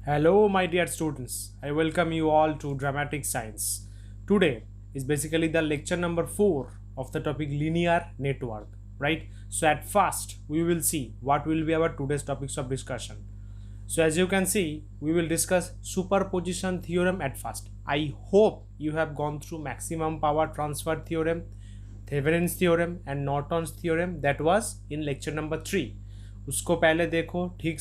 Hello, my dear students. I welcome you all to Dramatic Science. Today is basically the lecture number 4 of the topic linear network, right? So, at first, we will see what will be our today's topics of discussion. So, as you can see, we will discuss superposition theorem at first. I hope you have gone through maximum power transfer theorem, Thevenin's theorem, and Norton's theorem that was in lecture number 3. उसको पहले देखो, ठीक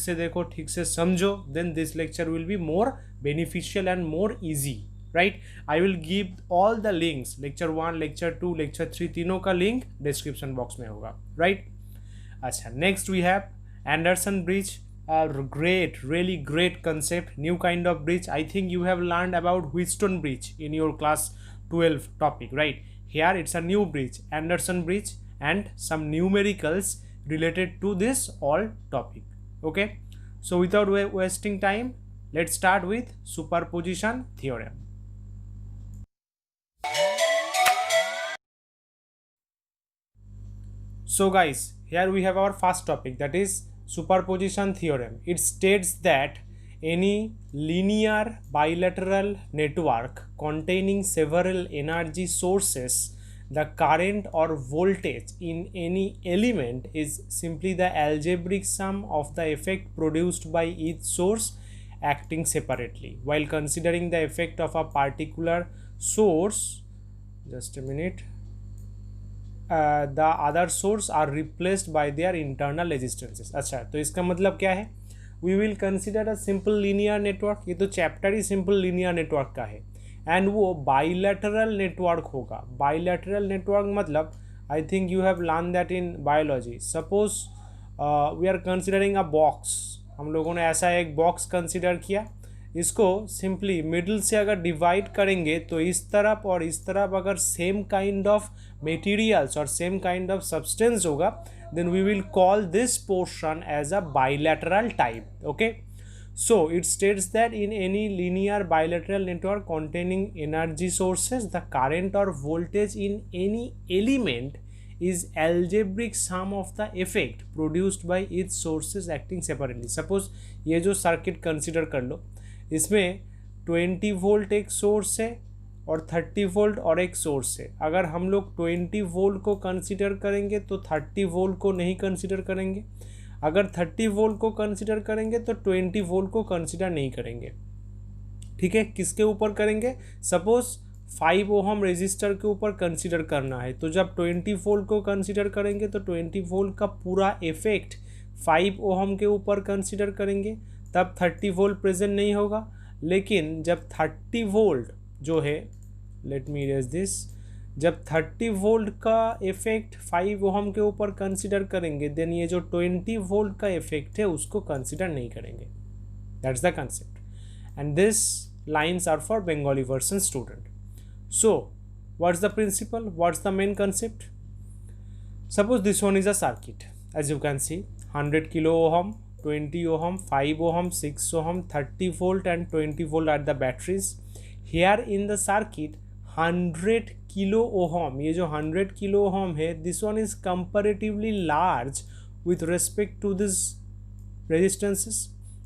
से समझो, then this lecture will be more beneficial and more easy, right? I will give all the links, lecture 1, lecture 2, lecture 3 तीनों का link description box में होगा, right? अच्छा, next we have Anderson bridge, a great, really great concept, new kind of bridge. I think you have learned about Wheatstone bridge in your class 12 topic, right? Here it's a new bridge, Anderson bridge, and some numericals related to this all topic. Okay, so without wasting time, let's start with superposition theorem. So guys, here we have our first topic, that is superposition theorem. It states that any linear bilateral network containing several energy sources, the current or voltage in any element is simply the algebraic sum of the effect produced by each source acting separately. While considering the effect of a particular source, just a minute, the other source are replaced by their internal resistances. अच्छा, तो इसका मतलब क्या है? We will consider a simple linear network. ये तो chapter ही simple linear network का है, एंड वो बाइलैटरल नेटवर्क होगा. बाइलैटरल नेटवर्क मतलब I think you have learn that in biology. Suppose we are considering a box. हम लोगों ने ऐसा एक बॉक्स कंसिडर किया, इसको सिंपली मिडिल से अगर डिवाइड करेंगे तो इस तरफ और इस तरफ अगर सेम काइंड ऑफ मटेरियल्स और सेम काइंड ऑफ सब्सटेंस होगा, then we will call this portion as a bilateral type. Okay, so it states that in any linear bilateral network containing energy sources, the current or voltage in any element is algebraic sum of the effect produced by each sources acting separately. Suppose ये जो circuit consider कर लो, इसमें 20 volt एक source है और 30 volt और एक source है. अगर हम लोग 20 वोल्ट को कंसिडर करेंगे तो 30 वोल्ट को नहीं कंसिडर करेंगे. अगर 30 वोल्ट को कंसिडर करेंगे तो 20 वोल्ट को कंसिडर नहीं करेंगे. ठीक है, किसके ऊपर करेंगे? सपोज 5 ओहम रेजिस्टर के ऊपर कंसिडर करना है, तो जब 20 वोल्ट को कंसिडर करेंगे तो 20 वोल्ट का पूरा इफेक्ट 5 ओहम के ऊपर कंसिडर करेंगे, तब 30 वोल्ट प्रेजेंट नहीं होगा. लेकिन जब 30 वोल्ट जो है, लेट मी इरेज दिस, जब 30 वोल्ट का इफेक्ट 5 ओहम के ऊपर कंसिडर करेंगे, देन ये जो 20 वोल्ट का इफेक्ट है उसको कंसिडर नहीं करेंगे. That's the concept, and this lines are for Bengali version student. So what's the principle, what's the main concept? Suppose this one is a circuit, as you can see 100 kilo ohm, 20 ohm, 5 ohm, 6 ohm, 30 volt and 20 volt are the batteries. Here in the circuit 100 kilo ohm, ये जो 100 kilo ohm है, this one is comparatively large with respect to this resistances.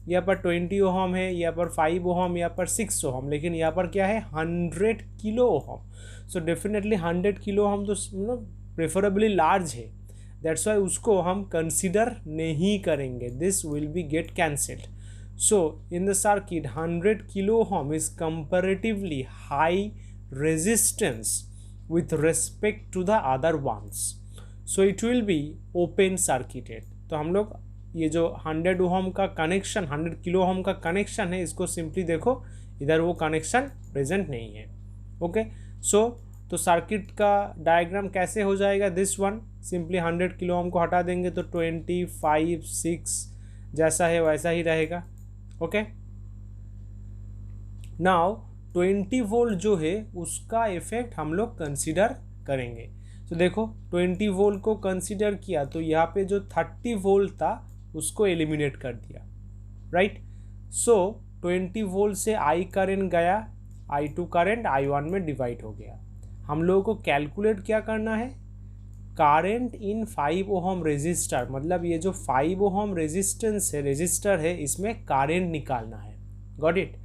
यहाँ पर 20 ohm है, यहाँ पर 5 ohm, यहाँ पर 6 ohm, लेकिन यहाँ पर क्या है? 100 kilo ohm. So definitely 100 kilo ohm तो preferably large है. दैट्स वाई उसको हम कंसिडर नहीं करेंगे. This will be get cancelled. So in the circuit 100 kilo ohm is comparatively high resistance with respect to the other ones, so it will be open circuited. तो हम लोग ये जो 100 ओम का कनेक्शन, 100 किलो ओम का connection है, इसको simply देखो, इधर वो कनेक्शन प्रेजेंट नहीं है. ओके, सो तो सर्किट का डायग्राम कैसे हो जाएगा? This one simply 100 kilo ohm को हटा देंगे तो 25, 6 जैसा है वैसा ही रहेगा. ओके, नाउ 20 वोल्ट जो है उसका इफेक्ट हम लोग कंसिडर करेंगे. तो देखो 20 वोल्ट को कंसिडर किया तो यहाँ पे जो 30 वोल्ट था उसको एलिमिनेट कर दिया, राइट? सो 20 वोल्ट से आई करंट गया, I2 करंट I1 में डिवाइड हो गया. हम लोगों को कैलकुलेट क्या करना है? करंट इन 5 ओहम रेजिस्टर, मतलब ये जो 5 ओहम रेजिस्टेंस है, रेजिस्टर है, इसमें करंट निकालना है. Got it.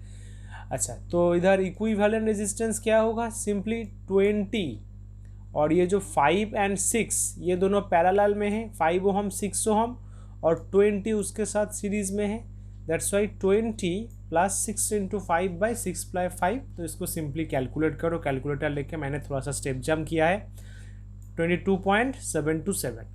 अच्छा, तो इधर इक्विवेलेंट रेजिस्टेंस क्या होगा, सिंपली 20, और ये जो 5 and 6 ये दोनों पैरेलल में है, 5 ओहम 6 ओहम और 20 उसके साथ सीरीज में है, दैट्स वाई 20 प्लस 6 इंटू 5/6/5। तो इसको सिंपली कैलकुलेट करो, कैलकुलेटर लेके मैंने थोड़ा सा स्टेप जंप किया है, 22.727।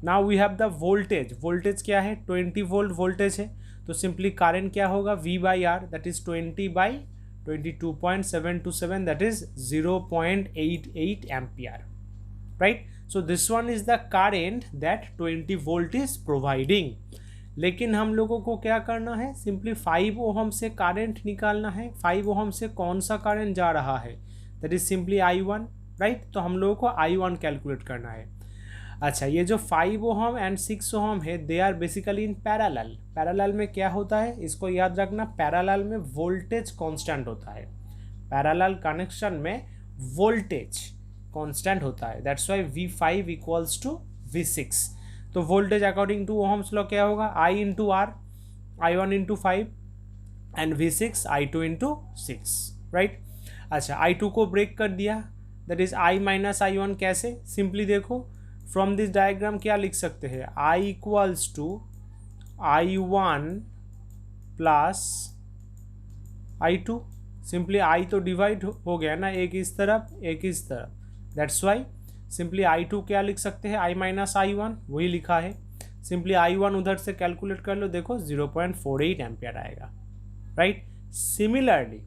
Now we have the voltage, voltage क्या है, 20 वोल्ट वोल्टेज है, तो सिंपली करंट क्या होगा, V/R, that is 20/22.727, that is 0.88 ampere, right. So this one is the current that 20 volt is providing. लेकिन हम लोगों को क्या करना है, सिंपली 5 ओहम से करंट निकालना है। 5 ओहम से कौन सा करंट जा रहा है, that is simply I1, right. तो हम लोगों को I1 कैलकुलेट करना है। अच्छा, ये जो 5 ओहम एंड 6 ओहम है, they are basically in parallel. Parallel में क्या होता है, इसको याद रखना, पैरेलल में वोल्टेज कांस्टेंट होता है। पैरेलल कनेक्शन में वोल्टेज कांस्टेंट होता है, that's why V5 equals to V6। तो voltage according to Ohm's law क्या होगा, I into R, I1 into 5 and V6 I2 into 6, right. अच्छा, I2 को ब्रेक कर दिया, that is I minus I1। कैसे, सिंपली देखो, फ्रॉम दिस डायग्राम क्या लिख सकते हैं, I equals to I1 plus I2। Simply I तो डिवाइड हो गया ना, एक इस तरफ एक इस तरफ, दैट्स वाई सिंपली I2 क्या लिख सकते हैं, I माइनस I1, वही लिखा है। सिंपली I1 उधर से कैलकुलेट कर लो, देखो 0.48 एम्पियर आएगा, right. Similarly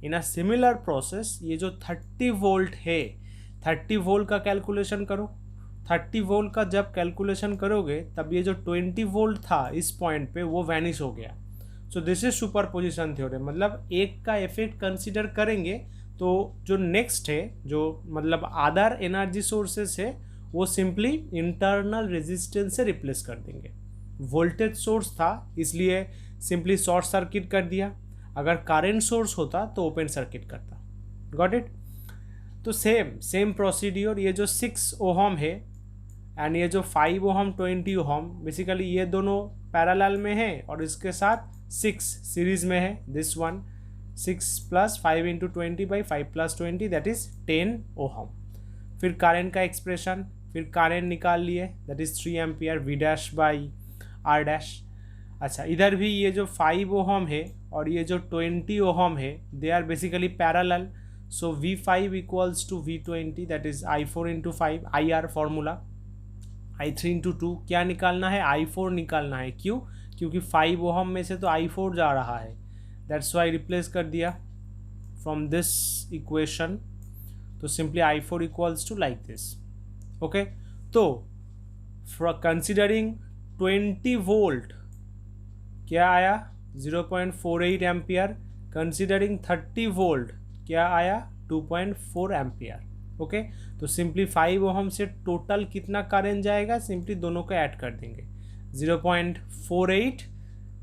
in a similar process, ये जो 30 वोल्ट है, 30 वोल्ट का कैलकुलेशन करो। 30 वोल्ट का जब कैलकुलेशन करोगे तब ये जो 20 वोल्ट था इस पॉइंट पे वो वैनिश हो गया। So this is superposition theorem, मतलब एक का इफेक्ट कंसीडर करेंगे तो जो नेक्स्ट है, जो मतलब अदर एनर्जी सोर्सेस है, वो सिंपली इंटरनल रेजिस्टेंस से रिप्लेस कर देंगे। वोल्टेज सोर्स था इसलिए सिंपली शॉर्ट सर्किट कर दिया, अगर करंट सोर्स होता तो ओपन सर्किट करता, गॉट इट। तो सेम प्रोसीड्योर, ये जो 6 ओहम है एंड ये जो 5 ओहम 20 ओहम, बेसिकली ये दोनों पैरेलल में है और इसके साथ 6 सीरीज में है। This one 6 plus 5 into 20/5 plus 20, that is 10 ohm. फिर करंट का एक्सप्रेशन, फिर करंट निकाल लिए, दैट इज 3 एम्पियर V'/R'। अच्छा, इधर भी ये जो 5 ओहम है और ये जो 20 ओहम है, they are basically parallel. So V5 equals to V20, that is I4 into 5, IR formula, I3 into 2 क्या निकालना है, I4 निकालना है। क्यों, क्योंकि 5 ओहम में से तो I4 जा रहा है, दैट्स वाई रिप्लेस कर दिया फ्रॉम दिस इक्वेशन। तो simply I4 equals to like this, okay. तो कंसिडरिंग 20 वोल्ट क्या आया, 0.48 एम्पियर। कंसिडरिंग 30 वोल्ट क्या आया, 2.4 एम्पियर, ओके। तो सिंपली 5 ओहम से टोटल कितना करंट जाएगा, सिंपली दोनों को ऐड कर देंगे, 0.48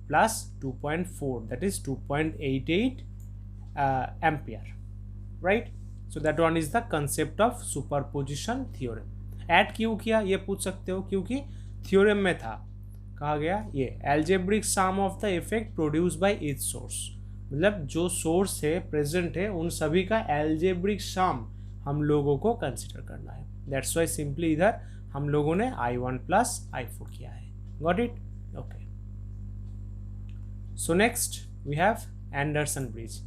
plus 2.4, that is 2.88 ampere, right. So that one is the concept of superposition theorem. Add क्यों किया ये पूछ सकते हो, क्योंकि थ्योरम में था, कहा गया ये algebraic sum of the effect produce by each source, मतलब जो सोर्स है प्रेजेंट है उन सभी का एल्जेब्रिक सम हम लोगों को कंसिडर करना है। दैट्स वाई सिंपली इधर हम लोगों ने I1 प्लस I4 किया है, got it, okay. So next we have Anderson bridge.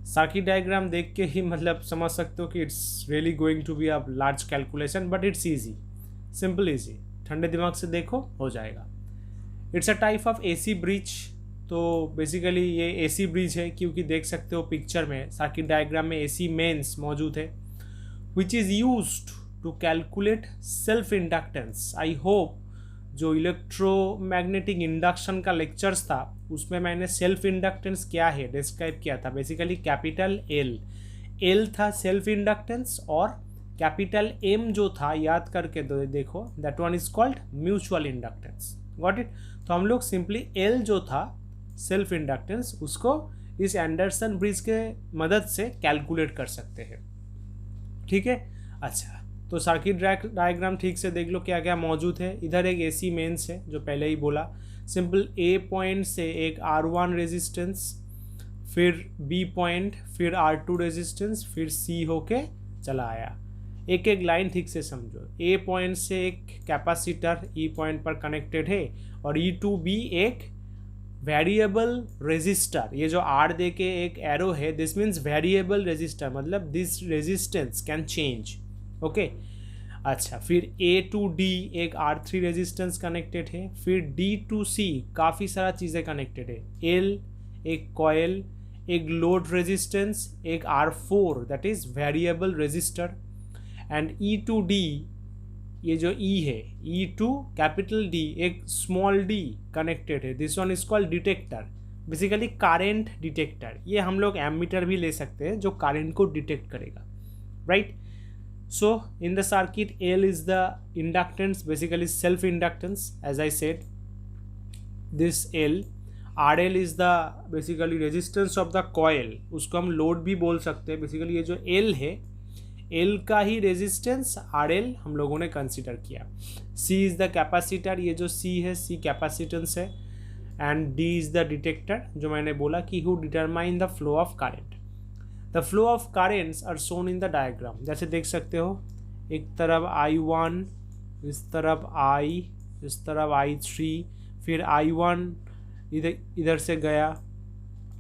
Circuit diagram देख के ही मतलब समझ सकते हो कि it's really going to be a large calculation, but it's easy, simple easy, ठंडे दिमाग से देखो हो जाएगा। It's a type of AC bridge. तो बेसिकली ये AC ब्रिज है क्योंकि देख सकते हो पिक्चर में, सर्किट डायग्राम में AC मेंस मौजूद है, which is used to calculate self inductance. I hope जो इलेक्ट्रोमैग्नेटिक इंडक्शन का लेक्चर्स था उसमें मैंने सेल्फ इंडक्टेंस क्या है डिस्क्राइब किया था। बेसिकली कैपिटल L था सेल्फ इंडक्टेंस, और कैपिटल M जो था याद करके देखो, that one is called mutual inductance, got it. तो हम लोग सिंपली L जो था सेल्फ इंडक्टेंस उसको इस एंडरसन ब्रिज के मदद से कैलकुलेट कर सकते हैं, ठीक है। अच्छा, तो सर्किट डायग्राम ठीक से देख लो क्या क्या मौजूद है। इधर एक AC मेंस है जो पहले ही बोला, सिंपल A पॉइंट से एक R1 रेजिस्टेंस, फिर बी पॉइंट, फिर R2 रेजिस्टेंस, फिर सी होके चला आया। एक एक लाइन ठीक से समझो। ए पॉइंट से एक कैपेसिटर ई पॉइंट पर कनेक्टेड है और ई टू बी एक वेरिएबल रेजिस्टर। ये जो आर दे के एक एरो है, दिस मीन्स वेरिएबल रेजिस्टर, मतलब this resistance can change. Okay, अच्छा, फिर ए टू डी एक R3 रेजिस्टेंस कनेक्टेड है, फिर डी टू सी काफ़ी सारा चीज़ें कनेक्टेड है, एल एक कॉयल, एक लोड रेजिस्टेंस, एक R4 that is variable resistor, and E to D ये जो ई है, ई टू कैपिटल डी एक स्मॉल डी कनेक्टेड है, this one is called detector, basically current detector. ये हम लोग एमीटर भी ले सकते हैं जो करेंट को डिटेक्ट करेगा, right. So in the circuit, L is the inductance, basically self inductance, as I said. This L, RL is the basically resistance of the coil, उसको हम लोड भी बोल सकते हैं। बेसिकली ये जो L है, L का ही रेजिस्टेंस RL हम लोगों ने कंसिडर किया। C is the capacitor, ये जो C है, C कैपेसिटेंस है, and D is the detector, जो मैंने बोला कि who determine the flow of current. The flow of currents are shown in the diagram. जैसे देख सकते हो, एक तरफ I1, इस तरफ I, इस तरफ I3, फिर I1 इधर से गया,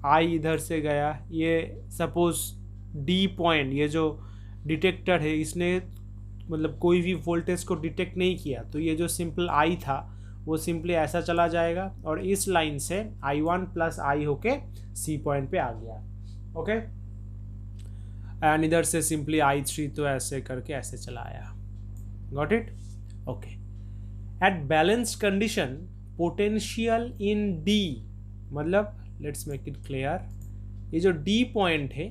I इधर से गया। ये सपोज D पॉइंट, ये जो डिटेक्टर है, इसने मतलब कोई भी वोल्टेज को डिटेक्ट नहीं किया, तो ये जो सिंपल I था वो सिंपली ऐसा चला जाएगा और इस लाइन से I1 प्लस I होके C पॉइंट पे आ गया। ओके, एंड इधर से सिंपली I3 तो ऐसे करके ऐसे चला आया। Got it? Okay. At balance condition potential in D, मतलब लेट्स मेक इट क्लियर, ये जो D पॉइंट है,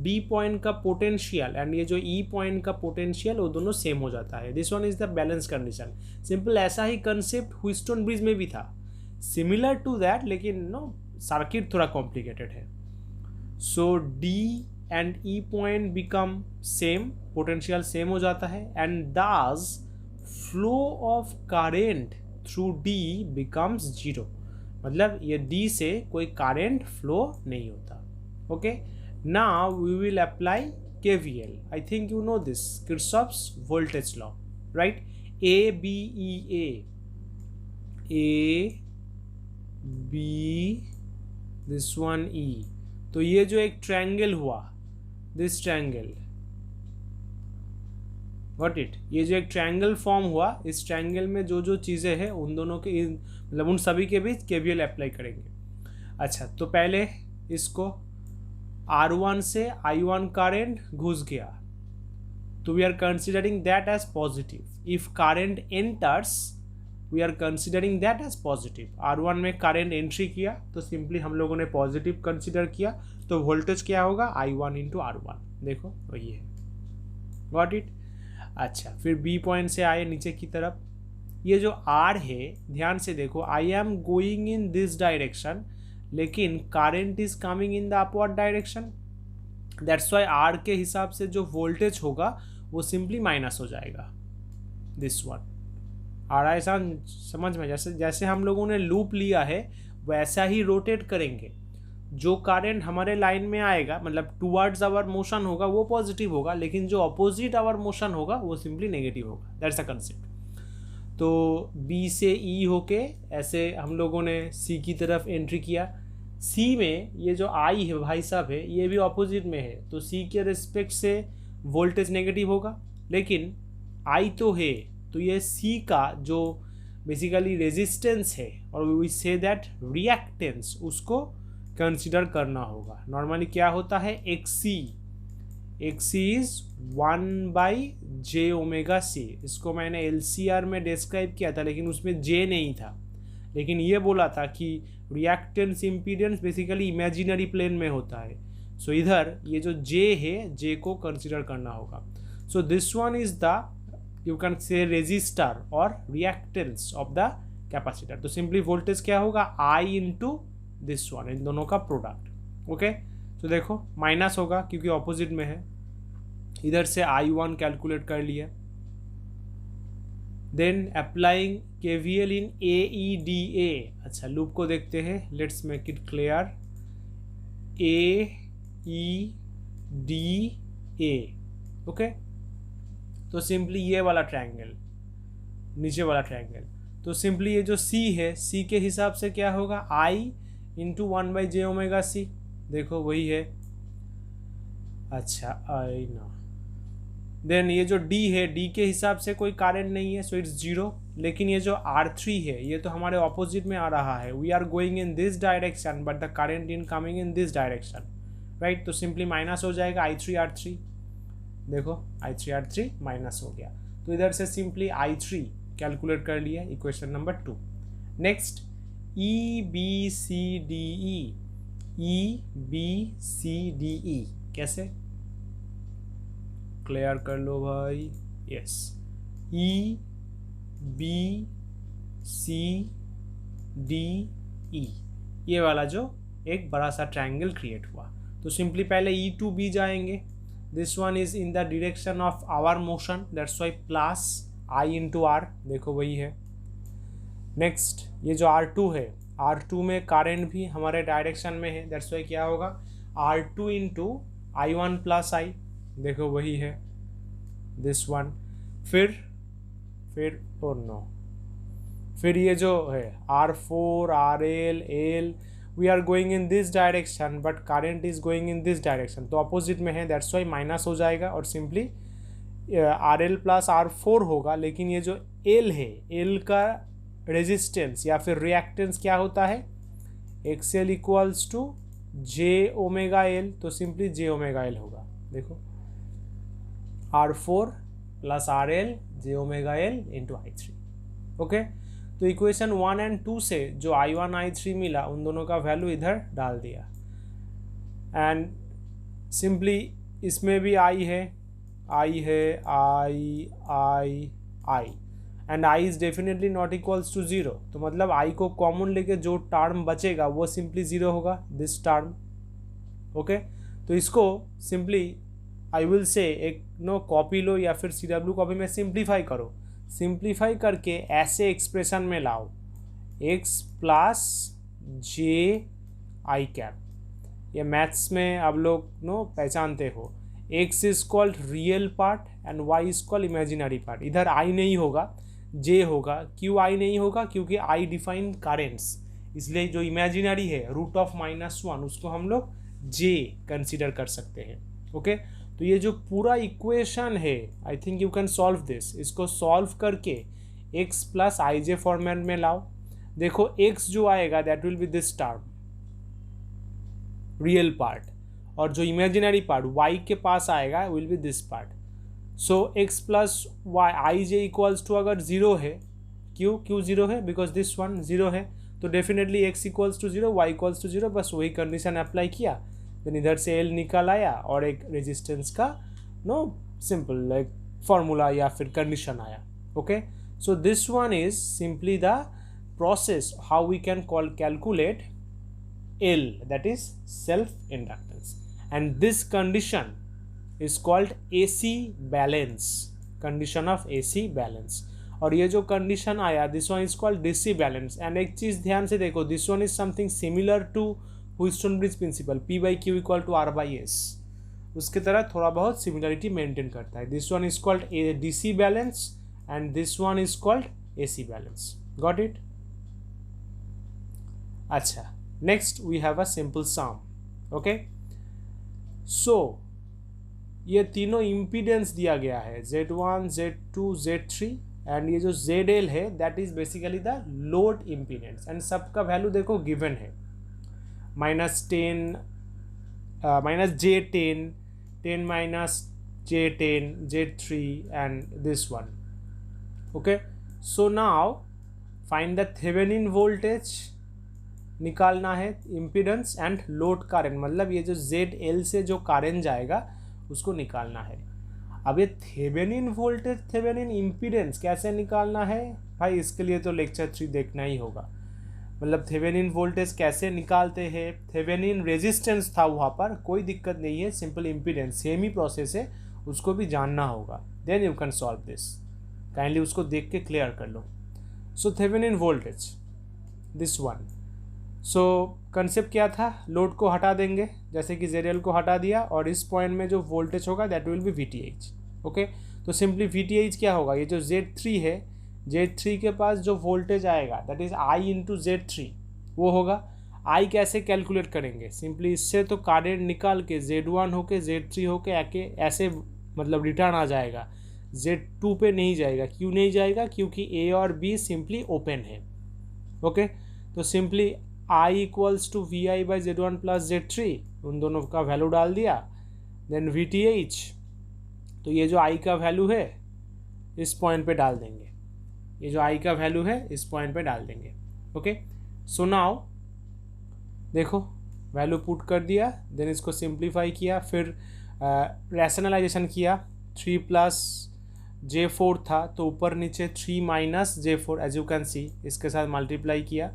D पॉइंट का पोटेंशियल एंड ये जो E पॉइंट का पोटेंशियल वो दोनों सेम हो जाता है। This one is the balance condition. Simple ऐसा ही कंसेप्ट व्हीटस्टोन ब्रिज में भी था, सिमिलर टू दैट, लेकिन नो सर्किट थोड़ा कॉम्प्लिकेटेड है। सो D and E point become same, potential same हो जाता है, and thus flow of current through D becomes zero, मतलब ये D से कोई current flow नहीं होता। Okay, now we will apply KVL. I think you know this, Kirchhoff's voltage law, right? A B E A, A B, this one E, तो ये जो एक ट्रायंगल हुआ, दिस ट्रायंगल, गॉट इट, ये जो एक ट्रायंगल फॉर्म हुआ, इस ट्रायंगल में जो जो चीज़ें हैं उन दोनों के मतलब उन सभी के बीच केवीएल अप्लाई करेंगे। अच्छा, तो पहले इसको R1 से I1 करंट घुस गया, तो we are considering that as positive. If current enters, we are considering that as positive. R1 में करंट एंट्री किया तो सिंपली हम लोगों ने पॉजिटिव कंसिडर किया, तो वोल्टेज क्या होगा, I1 इंटू R1, देखो वही है। Got it? अच्छा, फिर B पॉइंट से आए नीचे की तरफ, ये जो R है, ध्यान से देखो, I am going in this direction, लेकिन current is coming in the upward direction, that's why R के हिसाब से जो वोल्टेज होगा वो सिंपली माइनस हो जाएगा, दिस वन। और ऐसा समझ में, जैसे हम लोगों ने लूप लिया है वैसा ही रोटेट करेंगे। जो करंट हमारे लाइन में आएगा, मतलब टुवर्ड्स आवर मोशन होगा, वो पॉजिटिव होगा, लेकिन जो अपोजिट आवर मोशन होगा वो सिंपली नेगेटिव होगा। That's a concept. तो बी से ई होके ऐसे हम लोगों ने सी की तरफ एंट्री किया। सी में ये जो आई है भाई साहब है, ये भी अपोजिट में है, तो सी के रिस्पेक्ट से वोल्टेज नेगेटिव होगा, लेकिन आई तो है, तो ये सी का जो बेसिकली रेजिस्टेंस है, और वी से दैट रिएक्टेंस, उसको कंसिडर करना होगा। नॉर्मली क्या होता है, XC is 1/j omega C. इसको मैंने LCR में डिस्क्राइब किया था, लेकिन उसमें J नहीं था, लेकिन ये बोला था कि reactance impedance basically imaginary plane में होता है। सो इधर ये जो J है, J को कंसिडर करना होगा। So this one is the, you can say resistor और रिएक्टेंस ऑफ द कैपेसिटर। तो सिंपली वोल्टेज क्या होगा, I इंटू दिस वन, इन दोनों का प्रोडक्ट। ओके, तो देखो माइनस होगा क्योंकि ऑपोजिट में है। इधर से I1 कैलकुलेट कर लिया, देन अप्लाइंग KVL इन AEDA। अच्छा, लूप को देखते हैं, let's make it clear. AEDA, okay. तो सिंपली ये वाला ट्रायंगल, नीचे वाला ट्रायंगल, तो सिंपली ये जो C है, C के हिसाब से क्या होगा, I इंटू 1/j⍵c, देखो वही है। अच्छा I ना, देन ये जो D है, D के हिसाब से कोई करंट नहीं है, सो इट्स 0। लेकिन ये जो R3 है, ये तो हमारे ऑपोजिट में आ रहा है, we are going in this direction but the current in coming in this direction, right. तो सिंपली माइनस हो जाएगा I3R3, देखो I3R3 माइनस हो गया। तो इधर से सिंपली I3 कैलकुलेट कर लिया, इक्वेशन नंबर 2। नेक्स्ट EBCDE, कैसे, क्लियर कर लो भाई। यस, EBCDE, ये वाला जो एक बड़ा सा ट्रायंगल क्रिएट हुआ, तो सिंपली पहले E to B जाएंगे। This one is in the direction of our motion, that's why plus I into R, देखो वही है। नेक्स्ट ये जो R2 है, R2 में करंट भी हमारे डायरेक्शन में है, दैट्स वाई क्या होगा, R2 into I1 plus I, देखो वही है दिस वन। फिर ओ नो, फिर ये जो है R4 RL L, we are going in this direction but current is going in this direction, तो अपोजिट में है, दैट्स वाई माइनस हो जाएगा और सिंपली RL प्लस R4 होगा। लेकिन ये जो L है, L का रेजिस्टेंस या फिर रिएक्टेंस क्या होता है, XL इक्वल्स टू j⍵L, तो सिंपली j⍵L होगा, देखो R4 plus RL j⍵L into I3, okay. तो इक्वेशन 1 एंड 2 से जो I1 I3 मिला, उन दोनों का वैल्यू इधर डाल दिया, एंड सिंपली इसमें भी I है, I and I is definitely not equals to 0, तो मतलब I को कॉमन लेके जो टर्म बचेगा वो सिंपली 0 होगा, दिस टर्म, ओके। तो इसको सिंपली आई विल से एक कॉपी लो या फिर CW कॉपी में सिंप्लीफाई करो, सिंप्लीफाई करके ऐसे एक्सप्रेशन में लाओ, x प्लस j⍵, ये मैथ्स में आप लोग पहचानते हो, x is called real part and y is called imaginary part. इधर I नहीं होगा, j होगा। क्यों I नहीं होगा, क्योंकि I डिफाइन करेंट्स, इसलिए जो इमेजिनरी है √(-1) उसको हम लोग j कंसीडर कर सकते हैं, ओके। तो ये जो पूरा इक्वेशन है, I think you can solve this, इसको सॉल्व करके x प्लस IJ फॉर्मेट में लाओ, देखो x जो आएगा that will be this term real part, और जो इमेजिनरी पार्ट y के पास आएगा will be this part. So x plus y IJ equals to अगर 0 है, क्यों 0 है, बिकॉज दिस वन 0 है, तो definitely x equals to 0 y equals to 0, बस वही कंडीशन अप्लाई किया, देन इधर से L निकल आया और एक रेजिस्टेंस का सिंपल लाइक फॉर्मूला या फिर कंडीशन आया, okay. So this one is simply the process how we can calculate L, that is self inductance, and this condition is called AC balance, condition of AC balance। और ये जो condition आया, this one is called DC balance। And एक चीज ध्यान से देखो, this one is something similar to Wheatstone bridge principle, P/Q equal to R/S, उसके तरह थोड़ा बहुत सिमिलरिटी मेंटेन करता है। This one is called DC balance and this one is called AC balance, got it. अच्छा, next we have a simple sum, okay. So ये तीनों impedance दिया गया है, Z1 Z2 Z3, एंड ये जो ZL है that is basically the load impedance, and सबका वैल्यू देखो गिवन है, -10 -j10 10 -j10 Z3 and this one, okay. So now find the Thevenin voltage, निकालना है इम्पीडेंस एंड लोड करंट, मतलब ये जो ZL से जो करंट जाएगा उसको निकालना है। अब ये थेवेनिन वोल्टेज थेवेनिन इम्पीडेंस कैसे निकालना है भाई, इसके लिए तो लेक्चर 3 देखना ही होगा। मतलब थेवेनिन वोल्टेज कैसे निकालते हैं, थेवेनिन रेजिस्टेंस था वहाँ पर, कोई दिक्कत नहीं है, सिंपल इम्पीडेंस सेम ही प्रोसेस है, उसको भी जानना होगा, then you can solve this. Kindly उसको देख के क्लियर कर लो। So Thevenin voltage this one, so concept क्या था, लोड को हटा देंगे, जैसे कि ZL को हटा दिया, और इस पॉइंट में जो वोल्टेज होगा that will B VTH। Okay, तो सिंपली VTH क्या होगा, ये जो Z3 है, Z3 के पास जो वोल्टेज आएगा that is I into Z3 वो होगा। I कैसे कैलकुलेट करेंगे, सिंपली इससे तो करंट निकाल के Z1 होके Z3 होके ऐसे मतलब रिटर्न आ जाएगा, Z2 पे नहीं जाएगा। क्यों नहीं जाएगा, क्योंकि A और B सिंपली ओपन है। ओके, तो simply I equals to VI by Z1 plus Z3, उन दोनों का वैल्यू डाल दिया, देन VTH, तो ये जो I का वैल्यू है इस पॉइंट पे डाल देंगे, ये जो I का वैल्यू है इस पॉइंट पे डाल देंगे। ओके, सो नाउ देखो वैल्यू पुट कर दिया, देन इसको सिंप्लीफाई किया, फिर रैशनलाइजेशन किया। 3 प्लस J4 था तो ऊपर नीचे 3 minus J4 as you can see, इसके साथ मल्टीप्लाई किया,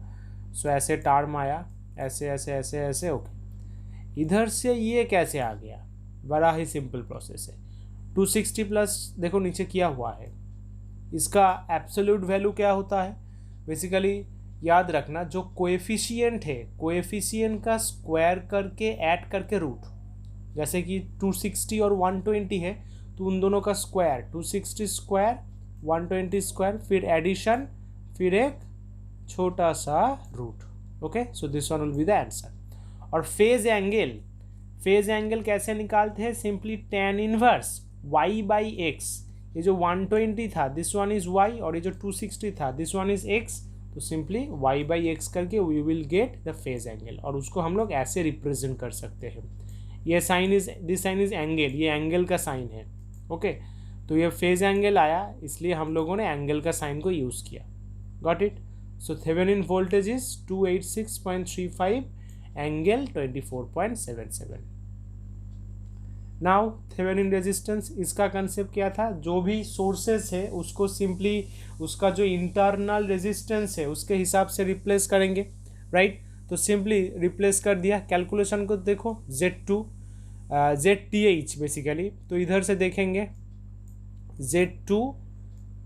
सो ऐसे टर्म आया, ऐसे ऐसे ऐसे ऐसे। ओके, इधर से ये कैसे आ गया, बड़ा ही सिंपल प्रोसेस है। 260 प्लस देखो नीचे किया हुआ है, इसका एब्सोल्यूट वैल्यू क्या होता है, बेसिकली याद रखना जो कोएफिशिएंट है, कोएफिशिएंट का स्क्वायर करके ऐड करके रूट, जैसे कि 260 और 120 है तो उन दोनों का स्क्वायर 260 स्क्वायर 120 स्क्वायर, फिर एडिशन, फिर एक छोटा सा root. Okay, so this one will be the answer. और फेज एंगल, फेज एंगल कैसे निकालते हैं, simply tan inverse y by x, ये जो 120 था दिस वन इज y, और ये जो 260 था दिस वन इज x, तो सिंपली y बाई एक्स करके we will get the phase angle, और उसको हम लोग ऐसे रिप्रेजेंट कर सकते हैं। ये sine is, this sine is angle, ये एंगल का साइन है। ओके, तो ये फेज एंगल आया, इसलिए हम लोगों ने एंगल का साइन को यूज़ किया। Got it. So Thevenin voltage is 286.35 angle 24.77। Now Thevenin resistance, इसका कंसेप्ट क्या था, जो भी सोर्सेस है उसको सिंपली उसका जो इंटरनल रेजिस्टेंस है उसके हिसाब से रिप्लेस करेंगे, राइट। तो सिंपली रिप्लेस कर दिया, कैलकुलेशन को देखो, ZTH बेसिकली, तो इधर से देखेंगे Z2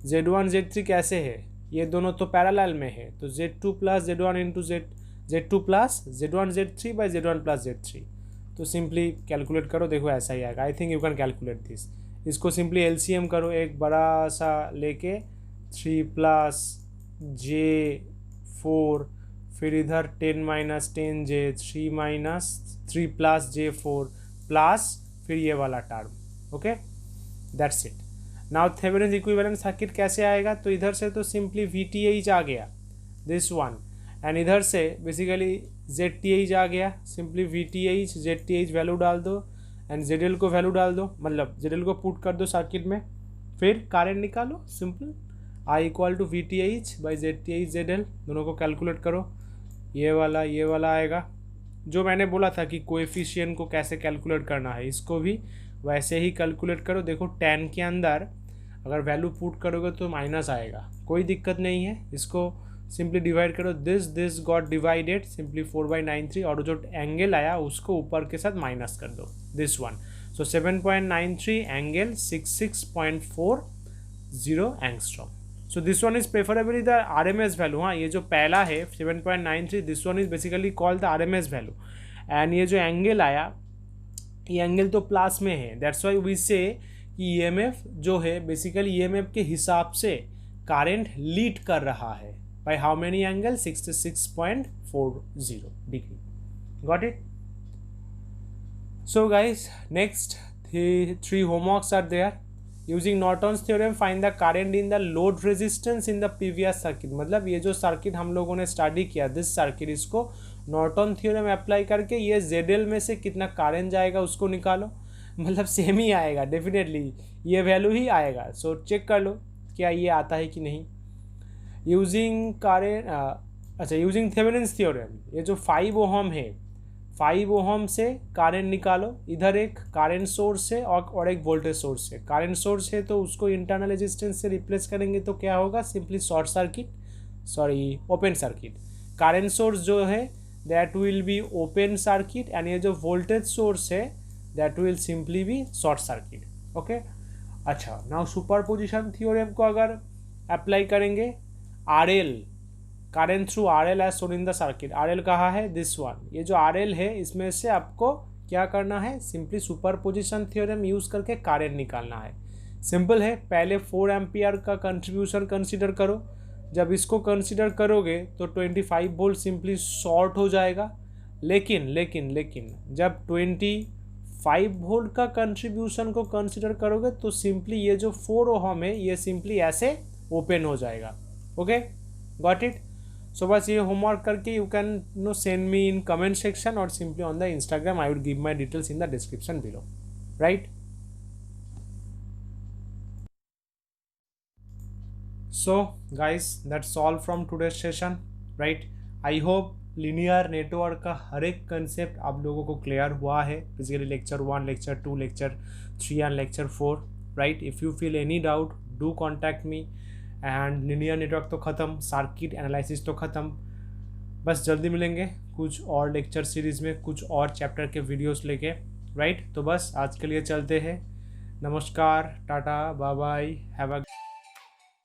Z1 Z3 कैसे है, ये दोनों तो पैरेलल में है, तो Z2 plus Z1 into Z2 plus Z1 Z3 by Z1 plus Z3, तो सिंपली कैलकुलेट करो, देखो ऐसा ही आएगा। आई think you can calculate this, इसको सिंपली LCM करो, एक बड़ा सा लेके 3 प्लस J4, फिर इधर 10 minus 10J, 3 minus 3 plus J4 plus फिर ये वाला term. Okay, that's it. Now Thevenin equivalent circuit कैसे आएगा, तो इधर से तो सिंपली VTH आ गया दिस वन, एंड इधर से बेसिकली ZTH आ गया, सिंपली VTH ZTH वैल्यू डाल दो एंड ZL को वैल्यू डाल दो, मतलब ZL को पुट कर दो सर्किट में, फिर करंट निकालो, simple I equal to VTH by ZTH ZL, दोनों को कैलकुलेट करो, ये वाला आएगा। जो मैंने बोला था कि कोएफिशिएंट को कैसे कैलकुलेट करना है, इसको भी वैसे ही कैलकुलेट करो। देखो tan के अंदर अगर वैल्यू पुट करोगे तो माइनस आएगा, कोई दिक्कत नहीं है, इसको सिंपली डिवाइड करो, दिस गॉट डिवाइडेड सिंपली 4/93, और जो एंगल आया उसको ऊपर के साथ माइनस कर दो, this one, so 7.93 angle 66.40 angstrom. So this one is preferably the RMS value. हाँ, ये जो पहला है 7.93, this one is basically called the RMS value, and ये जो एंगल आया ये एंगल तो प्लस में है, दैट्स वाई वी से कि EMF जो है बेसिकली EMF के हिसाब से करंट लीड कर रहा है by how many angle, 66.40 degree. Got it. So guys, next 3 homeworks are there. Using Norton's theorem, find the current in the load resistance in the previous circuit। मतलब ये जो circuit हम लोगों ने स्टडी किया, दिस सर्किट, इसको Norton theorem apply करके ये ZL में से कितना करंट जाएगा उसको निकालो, मतलब सेम ही आएगा डेफिनेटली, ये वैल्यू ही आएगा। सो चेक कर लो क्या ये आता है कि नहीं। यूजिंग करंट, अच्छा, यूजिंग थेवेनिन्स थ्योरम, ये जो 5 ओहम है, 5 ओहम से करंट निकालो, इधर एक करंट सोर्स है और एक वोल्टेज सोर्स है। करंट सोर्स है तो उसको इंटरनल रेजिस्टेंस से रिप्लेस करेंगे तो क्या होगा, simply short circuit, sorry open circuit. Current source जो है that will be open circuit, and ये जो वोल्टेज सोर्स है that will simply be short circuit. Okay, अच्छा, नाउ सुपरपोजिशन थ्योरम को अगर अप्लाई करेंगे, RL current through RL as shown in the circuit. RL कहाँ है? This one. ये जो RL है इसमें से आपको क्या करना है? सिंपली सुपरपोजिशन थ्योरम यूज़ करके करंट निकालना है. सिंपल है. पहले 4 एम्पियर का कंट्रीब्यूशन कंसिडर करो. जब इसको कंसिडर करोगे तो 25 वोल्ट सिंपली शॉर्ट हो जाएगा. लेकिन जब 25 वोल्ट का कंट्रीब्यूशन को कंसिडर करोगे तो सिंपली ये जो 4 ओहम है ये सिंपली ऐसे ओपन हो जाएगा. Okay, got it. सो बस ये होमवर्क करके you can send me in comment section और simply on the Instagram. I would give my details in the description below. Right. So guys, that's all from today's session, right? I hope linear network का हर एक concept आप लोगों को clear हुआ है. Basically lecture 1, lecture 2, lecture 3 and lecture 4, right. If you feel any doubt do contact me. And linear network तो ख़त्म, circuit analysis तो ख़त्म. बस जल्दी मिलेंगे कुछ और लेक्चर सीरीज़ में, कुछ और चैप्टर के वीडियोस लेके, राइट. तो बस आज के लिए चलते हैं. नमस्कार, tata, bye bye, have a